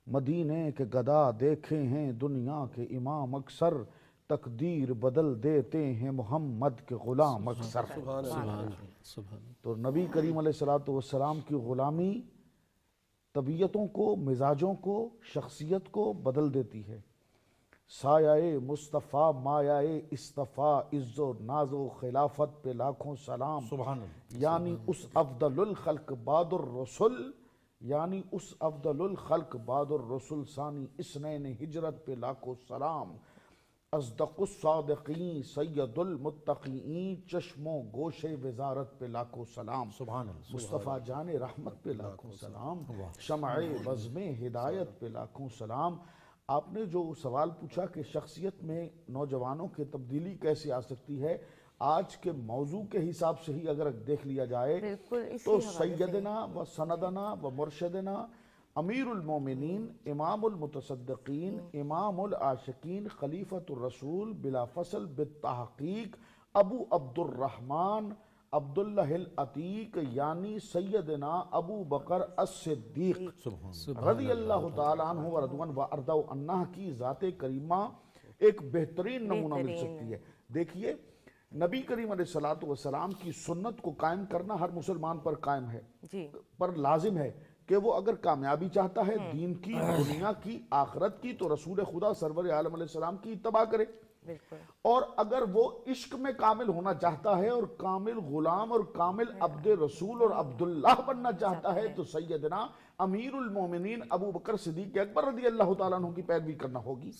مدینے کے گدا دیکھے ہیں دنیا کے امام اکثر، تقدیر بدل دیتے ہیں محمد کے غلام اکثر۔ تو نبی کریم علیہ السلام کی غلامی طبیعتوں کو، مزاجوں کو، شخصیت کو بدل دیتی ہے۔ سایہ مصطفیٰ مایہ اصطفیٰ، عز و ناز و خلافت پہ لاکھوں سلام۔ یعنی اس افضل الخلق بعد الرسل، یعنی اس افضل الخلق بعد الرسل ثانی اسنین ہجرت پہ لاکھوں سلام۔ اصدق الصادقین سید المتقین، چشم و گوش وزارت پہ لاکھوں سلام۔ مصطفیٰ جان رحمت پہ لاکھوں سلام، شمع بزم ہدایت پہ لاکھوں سلام۔ آپ نے جو سوال پوچھا کہ شخصیت میں نوجوانوں کی تبدیلی کیسے آ سکتی ہے، آج کے موضوع کے حساب سے ہی اگر دیکھ لیا جائے تو سیدنا و سندنا و مرشدنا امیر المومنین، امام المتصدقین، امام العاشقین، خلیفۃ الرسول بلا فصل بالتحقیق، ابو عبد الرحمن عبداللہ العتیق، یعنی سیدنا ابو بکر الصدیق رضی اللہ تعالیٰ عنہ و رضوان و ارضا عنہ کی ذات کریمہ ایک بہترین نمونہ مل سکتی ہے۔ دیکھیے، نبی کریم علیہ السلام کی سنت کو قائم کرنا ہر مسلمان پر قائم ہے، پر لازم ہے کہ وہ اگر کامیابی چاہتا ہے دین کی، دنیا کی، آخرت کی، تو رسول خدا سرور عالم علیہ السلام کی اتباع کرے۔ اور اگر وہ عشق میں کامل ہونا چاہتا ہے اور کامل غلام اور کامل عبد رسول اور عبداللہ بننا چاہتا ہے تو سیدنا امیر المومنین ابو بکر صدیق اکبر رضی اللہ تعالیٰ عنہ کی پیروی کرنا ہوگی۔